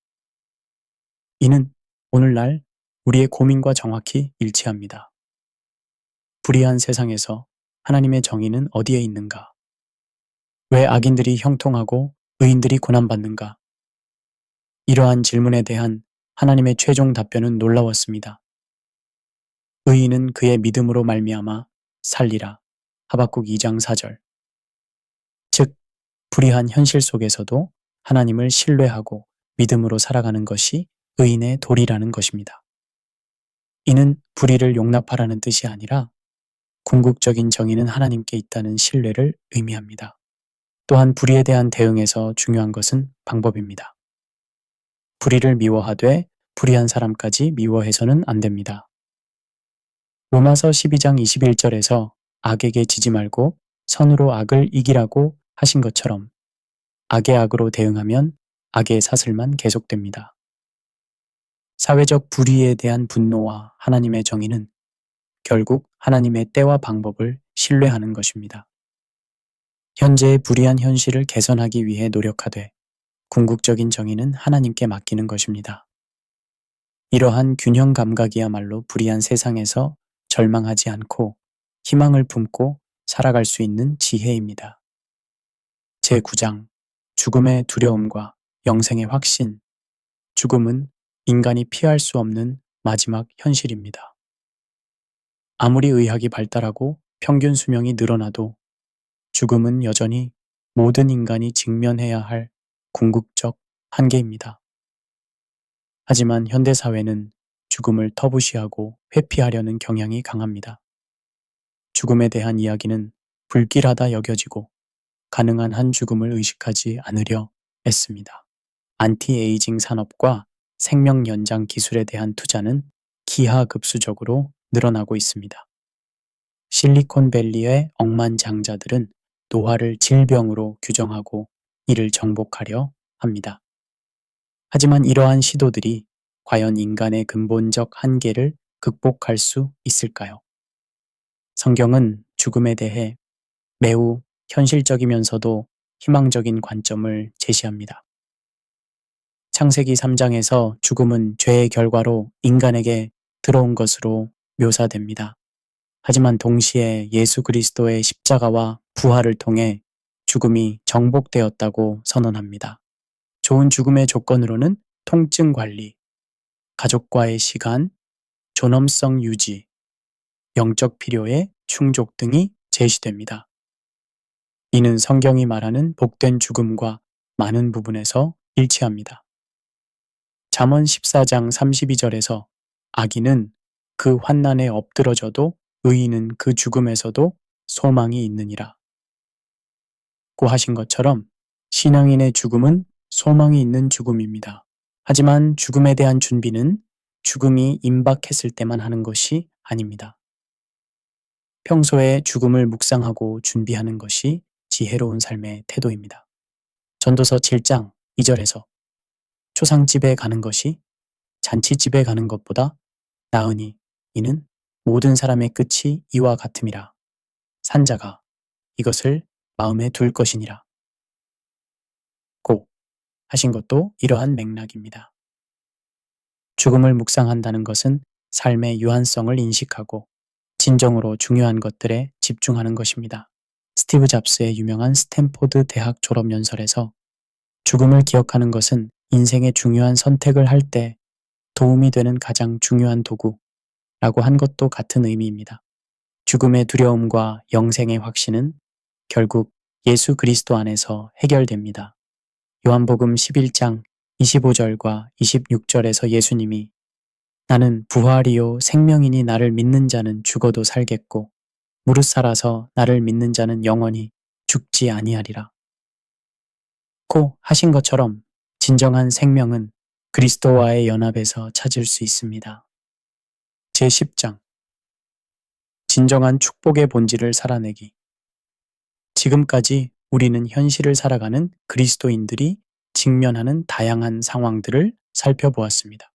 이는 오늘날 우리의 고민과 정확히 일치합니다. 불의한 세상에서 하나님의 정의는 어디에 있는가? 왜 악인들이 형통하고 의인들이 고난받는가? 이러한 질문에 대한 하나님의 최종 답변은 놀라웠습니다. 의인은 그의 믿음으로 말미암아 살리라. 하박국 2장 4절. 즉, 불의한 현실 속에서도 하나님을 신뢰하고 믿음으로 살아가는 것이 의인의 도리라는 것입니다. 이는 불의를 용납하라는 뜻이 아니라 궁극적인 정의는 하나님께 있다는 신뢰를 의미합니다. 또한 불의에 대한 대응에서 중요한 것은 방법입니다. 불의를 미워하되 불의한 사람까지 미워해서는 안 됩니다. 로마서 12장 21절에서 악에게 지지 말고 선으로 악을 이기라고 하신 것처럼 악의 악으로 대응하면 악의 사슬만 계속됩니다. 사회적 불의에 대한 분노와 하나님의 정의는 결국 하나님의 때와 방법을 신뢰하는 것입니다. 현재의 불의한 현실을 개선하기 위해 노력하되 궁극적인 정의는 하나님께 맡기는 것입니다. 이러한 균형 감각이야말로 불의한 세상에서 절망하지 않고 희망을 품고 살아갈 수 있는 지혜입니다. 제9장 죽음의 두려움과 영생의 확신. 죽음은 인간이 피할 수 없는 마지막 현실입니다. 아무리 의학이 발달하고 평균 수명이 늘어나도 죽음은 여전히 모든 인간이 직면해야 할 궁극적 한계입니다. 하지만 현대사회는 죽음을 터부시하고 회피하려는 경향이 강합니다. 죽음에 대한 이야기는 불길하다 여겨지고 가능한 한 죽음을 의식하지 않으려 애씁니다. 안티에이징 산업과 생명 연장 기술에 대한 투자는 기하급수적으로 늘어나고 있습니다. 실리콘밸리의 억만장자들은 노화를 질병으로 규정하고 이를 정복하려 합니다. 하지만 이러한 시도들이 과연 인간의 근본적 한계를 극복할 수 있을까요? 성경은 죽음에 대해 매우 현실적이면서도 희망적인 관점을 제시합니다. 창세기 3장에서 죽음은 죄의 결과로 인간에게 들어온 것으로 묘사됩니다. 하지만 동시에 예수 그리스도의 십자가와 부활을 통해 죽음이 정복되었다고 선언합니다. 좋은 죽음의 조건으로는 통증 관리, 가족과의 시간, 존엄성 유지, 영적 필요의 충족 등이 제시됩니다. 이는 성경이 말하는 복된 죽음과 많은 부분에서 일치합니다. 잠언 14장 32절에서 악인은 그 환난에 엎드러져도 의인은 그 죽음에서도 소망이 있느니라 고 하신 것처럼 신앙인의 죽음은 소망이 있는 죽음입니다. 하지만 죽음에 대한 준비는 죽음이 임박했을 때만 하는 것이 아닙니다. 평소에 죽음을 묵상하고 준비하는 것이 지혜로운 삶의 태도입니다. 전도서 7장 2절에서 초상집에 가는 것이 잔치집에 가는 것보다 나으니 이는 모든 사람의 끝이 이와 같음이라. 산자가 이것을 마음에 둘 것이니라. 고 하신 것도 이러한 맥락입니다. 죽음을 묵상한다는 것은 삶의 유한성을 인식하고 진정으로 중요한 것들에 집중하는 것입니다. 스티브 잡스의 유명한 스탠포드 대학 졸업 연설에서 죽음을 기억하는 것은 인생의 중요한 선택을 할 때 도움이 되는 가장 중요한 도구라고 한 것도 같은 의미입니다. 죽음의 두려움과 영생의 확신은 결국 예수 그리스도 안에서 해결됩니다. 요한복음 11장 25절과 26절에서 예수님이 나는 부활이요 생명이니 나를 믿는 자는 죽어도 살겠고 무릇 살아서 나를 믿는 자는 영원히 죽지 아니하리라 고 하신 것처럼 진정한 생명은 그리스도와의 연합에서 찾을 수 있습니다. 제10장 진정한 축복의 본질을 살아내기. 지금까지 우리는 현실을 살아가는 그리스도인들이 직면하는 다양한 상황들을 살펴보았습니다.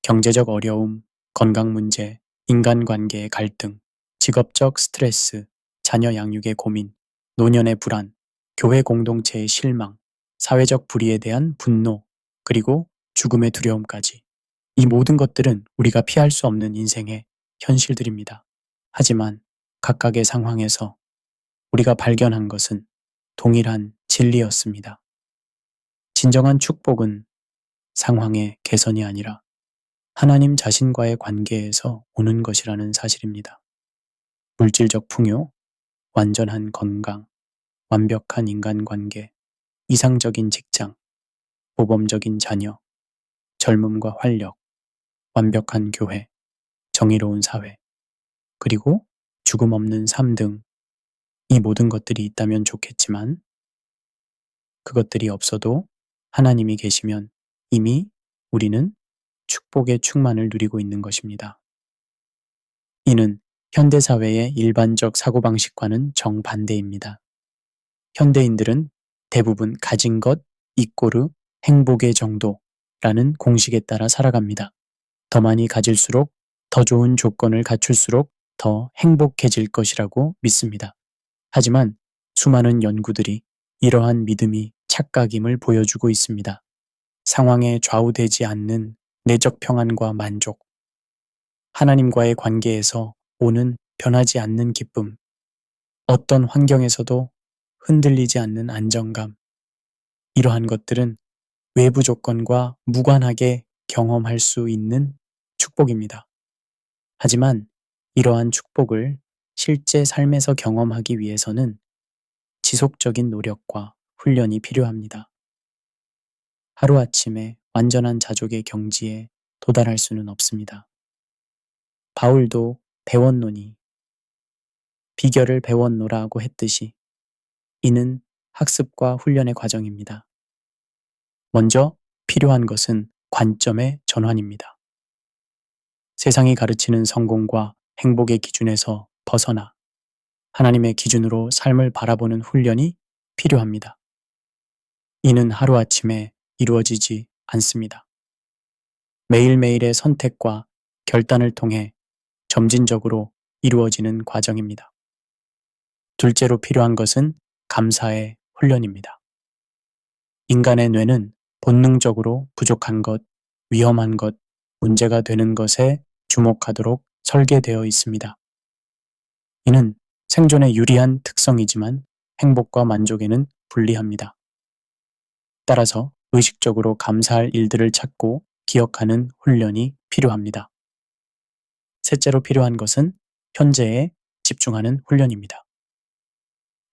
경제적 어려움, 건강 문제, 인간관계의 갈등, 직업적 스트레스, 자녀 양육의 고민, 노년의 불안, 교회 공동체의 실망, 사회적 불의에 대한 분노, 그리고 죽음의 두려움까지. 이 모든 것들은 우리가 피할 수 없는 인생의 현실들입니다. 하지만 각각의 상황에서 우리가 발견한 것은 동일한 진리였습니다. 진정한 축복은 상황의 개선이 아니라 하나님 자신과의 관계에서 오는 것이라는 사실입니다. 물질적 풍요, 완전한 건강, 완벽한 인간관계, 이상적인 직장, 모범적인 자녀, 젊음과 활력, 완벽한 교회, 정의로운 사회, 그리고 죽음 없는 삶 등 이 모든 것들이 있다면 좋겠지만 그것들이 없어도 하나님이 계시면 이미 우리는 축복의 충만을 누리고 있는 것입니다. 이는 현대사회의 일반적 사고방식과는 정반대입니다. 현대인들은 대부분 가진 것 이꼬르 행복의 정도라는 공식에 따라 살아갑니다. 더 많이 가질수록 더 좋은 조건을 갖출수록 더 행복해질 것이라고 믿습니다. 하지만 수많은 연구들이 이러한 믿음이 착각임을 보여주고 있습니다. 상황에 좌우되지 않는 내적 평안과 만족, 하나님과의 관계에서 오는 변하지 않는 기쁨, 어떤 환경에서도 흔들리지 않는 안정감, 이러한 것들은 외부 조건과 무관하게 경험할 수 있는 축복입니다. 하지만 이러한 축복을 실제 삶에서 경험하기 위해서는 지속적인 노력과 훈련이 필요합니다. 하루아침에 완전한 자족의 경지에 도달할 수는 없습니다. 바울도 배웠노니 비결을 배웠노라고 했듯이 이는 학습과 훈련의 과정입니다. 먼저 필요한 것은 관점의 전환입니다. 세상이 가르치는 성공과 행복의 기준에서 벗어나 하나님의 기준으로 삶을 바라보는 훈련이 필요합니다. 이는 하루아침에 이루어지지 않습니다. 매일매일의 선택과 결단을 통해 점진적으로 이루어지는 과정입니다. 둘째로 필요한 것은 감사의 훈련입니다. 인간의 뇌는 본능적으로 부족한 것, 위험한 것, 문제가 되는 것에 주목하도록 설계되어 있습니다. 이는 생존에 유리한 특성이지만 행복과 만족에는 불리합니다. 따라서 의식적으로 감사할 일들을 찾고 기억하는 훈련이 필요합니다. 셋째로 필요한 것은 현재에 집중하는 훈련입니다.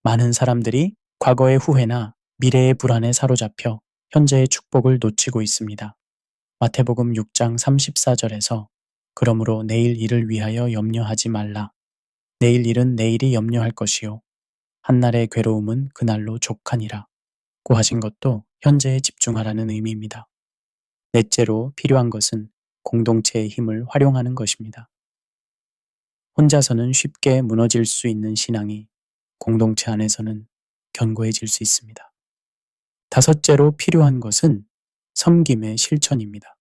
많은 사람들이 과거의 후회나 미래의 불안에 사로잡혀 현재의 축복을 놓치고 있습니다. 마태복음 6장 34절에서 그러므로 내일 일을 위하여 염려하지 말라. 내일 일은 내일이 염려할 것이요. 한날의 괴로움은 그날로 족하니라. 고 하신 것도 현재에 집중하라는 의미입니다. 넷째로 필요한 것은 공동체의 힘을 활용하는 것입니다. 혼자서는 쉽게 무너질 수 있는 신앙이 공동체 안에서는 견고해질 수 있습니다. 다섯째로 필요한 것은 섬김의 실천입니다.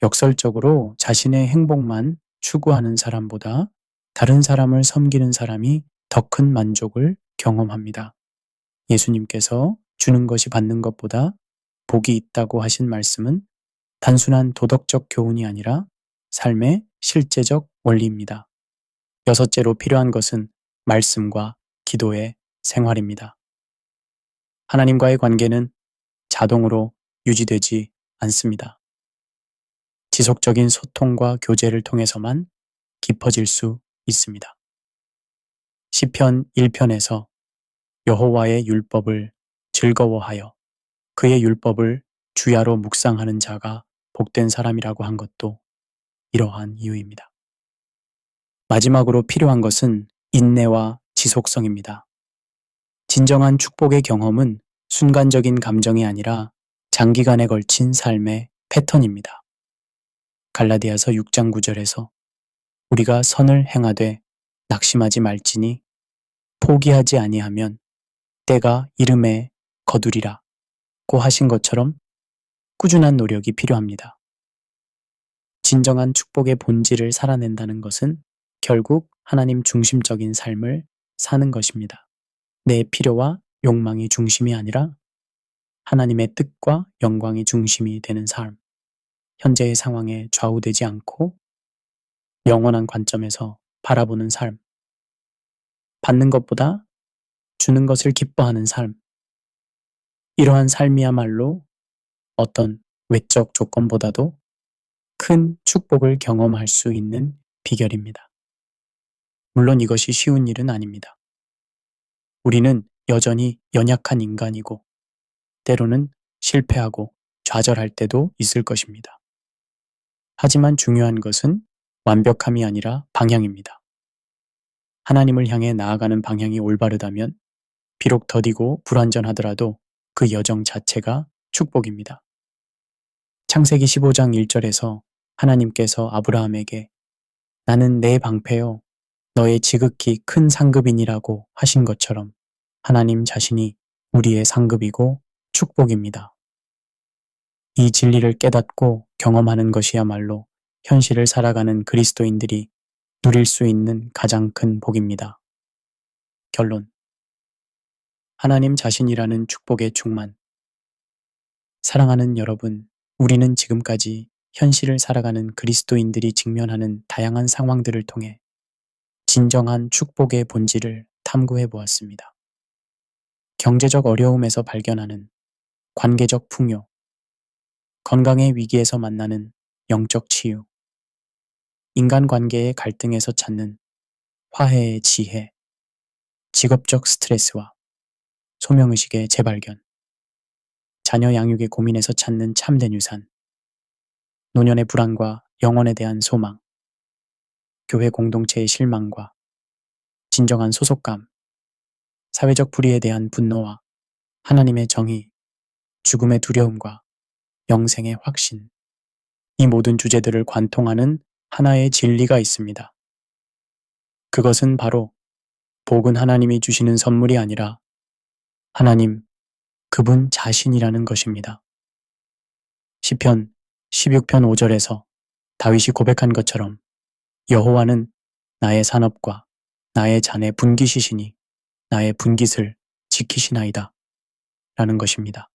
역설적으로 자신의 행복만 추구하는 사람보다 다른 사람을 섬기는 사람이 더 큰 만족을 경험합니다. 예수님께서 주는 것이 받는 것보다 복이 있다고 하신 말씀은 단순한 도덕적 교훈이 아니라 삶의 실제적 원리입니다. 여섯째로 필요한 것은 말씀과 기도의 생활입니다. 하나님과의 관계는 자동으로 유지되지 않습니다. 지속적인 소통과 교제를 통해서만 깊어질 수 있습니다. 시편 1편에서 여호와의 율법을 즐거워하여 그의 율법을 주야로 묵상하는 자가 복된 사람이라고 한 것도 이러한 이유입니다. 마지막으로 필요한 것은 인내와 지속성입니다. 진정한 축복의 경험은 순간적인 감정이 아니라 장기간에 걸친 삶의 패턴입니다. 갈라디아서 6장 9절에서 우리가 선을 행하되 낙심하지 말지니 포기하지 아니하면 때가 이름에 거두리라 고 하신 것처럼 꾸준한 노력이 필요합니다. 진정한 축복의 본질을 살아낸다는 것은 결국 하나님 중심적인 삶을 사는 것입니다. 내 필요와 욕망이 중심이 아니라 하나님의 뜻과 영광이 중심이 되는 삶. 현재의 상황에 좌우되지 않고 영원한 관점에서 바라보는 삶. 받는 것보다 주는 것을 기뻐하는 삶. 이러한 삶이야말로 어떤 외적 조건보다도 큰 축복을 경험할 수 있는 비결입니다. 물론 이것이 쉬운 일은 아닙니다. 우리는 여전히 연약한 인간이고 때로는 실패하고 좌절할 때도 있을 것입니다. 하지만 중요한 것은 완벽함이 아니라 방향입니다. 하나님을 향해 나아가는 방향이 올바르다면 비록 더디고 불완전하더라도 그 여정 자체가 축복입니다. 창세기 15장 1절에서 하나님께서 아브라함에게 나는 내 방패요 너의 지극히 큰 상급이니라고 하신 것처럼 하나님 자신이 우리의 상급이고 축복입니다. 이 진리를 깨닫고 경험하는 것이야말로 현실을 살아가는 그리스도인들이 누릴 수 있는 가장 큰 복입니다. 결론. 하나님 자신이라는 축복의 충만. 사랑하는 여러분, 우리는 지금까지 현실을 살아가는 그리스도인들이 직면하는 다양한 상황들을 통해 진정한 축복의 본질을 탐구해 보았습니다. 경제적 어려움에서 발견하는 관계적 풍요, 건강의 위기에서 만나는 영적 치유, 인간관계의 갈등에서 찾는 화해의 지혜, 직업적 스트레스와 소명의식의 재발견, 자녀 양육의 고민에서 찾는 참된 유산, 노년의 불안과 영혼에 대한 소망, 교회 공동체의 실망과 진정한 소속감, 사회적 불의에 대한 분노와 하나님의 정의, 죽음의 두려움과 영생의 확신, 이 모든 주제들을 관통하는 하나의 진리가 있습니다. 그것은 바로 복은 하나님이 주시는 선물이 아니라 하나님, 그분 자신이라는 것입니다. 시편 16편 5절에서 다윗이 고백한 것처럼 여호와는 나의 산업과 나의 잔의 분깃이시니 나의 분깃을 지키시나이다 라는 것입니다.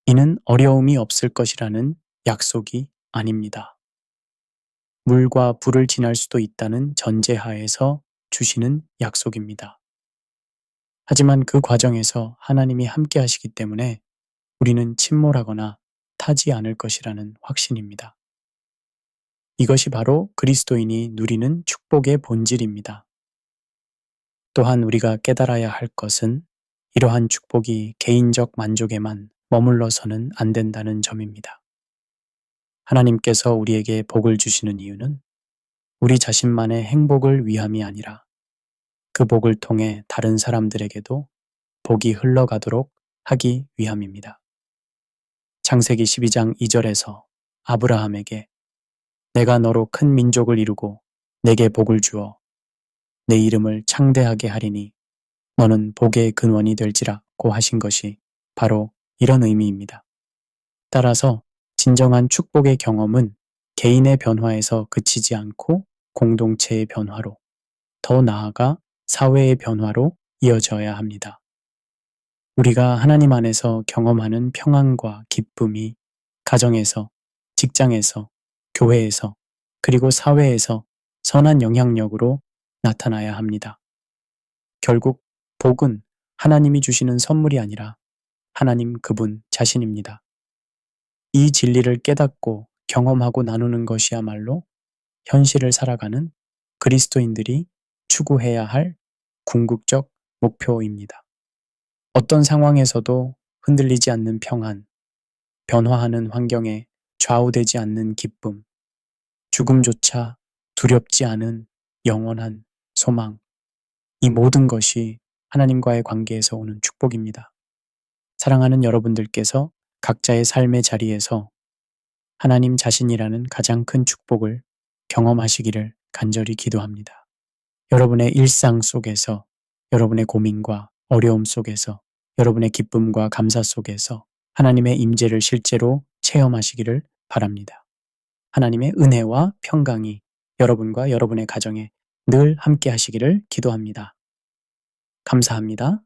이는 어려움이 없을 것이라는 약속이 아닙니다. 물과 불을 지날 수도 있다는 전제하에서 주시는 약속입니다. 하지만 그 과정에서 하나님이 함께 하시기 때문에 우리는 침몰하거나 타지 않을 것이라는 확신입니다. 이것이 바로 그리스도인이 누리는 축복의 본질입니다. 또한 우리가 깨달아야 할 것은 이러한 축복이 개인적 만족에만 머물러서는 안 된다는 점입니다. 하나님께서 우리에게 복을 주시는 이유는 우리 자신만의 행복을 위함이 아니라 그 복을 통해 다른 사람들에게도 복이 흘러가도록 하기 위함입니다. 창세기 12장 2절에서 아브라함에게 내가 너로 큰 민족을 이루고 내게 복을 주어 내 이름을 창대하게 하리니 너는 복의 근원이 될지라고 하신 것이 바로 이런 의미입니다. 따라서 진정한 축복의 경험은 개인의 변화에서 그치지 않고 공동체의 변화로, 더 나아가 사회의 변화로 이어져야 합니다. 우리가 하나님 안에서 경험하는 평안과 기쁨이 가정에서, 직장에서, 교회에서, 그리고 사회에서 선한 영향력으로 나타나야 합니다. 결국 복은 하나님이 주시는 선물이 아니라 하나님 그분 자신입니다. 이 진리를 깨닫고 경험하고 나누는 것이야말로 현실을 살아가는 그리스도인들이 추구해야 할 궁극적 목표입니다. 어떤 상황에서도 흔들리지 않는 평안, 변화하는 환경에 좌우되지 않는 기쁨, 죽음조차 두렵지 않은 영원한 소망, 이 모든 것이 하나님과의 관계에서 오는 축복입니다. 사랑하는 여러분들께서 각자의 삶의 자리에서 하나님 자신이라는 가장 큰 축복을 경험하시기를 간절히 기도합니다. 여러분의 일상 속에서, 여러분의 고민과 어려움 속에서, 여러분의 기쁨과 감사 속에서 하나님의 임재를 실제로 체험하시기를 바랍니다. 하나님의 은혜와 평강이 여러분과 여러분의 가정에 늘 함께 하시기를 기도합니다. 감사합니다.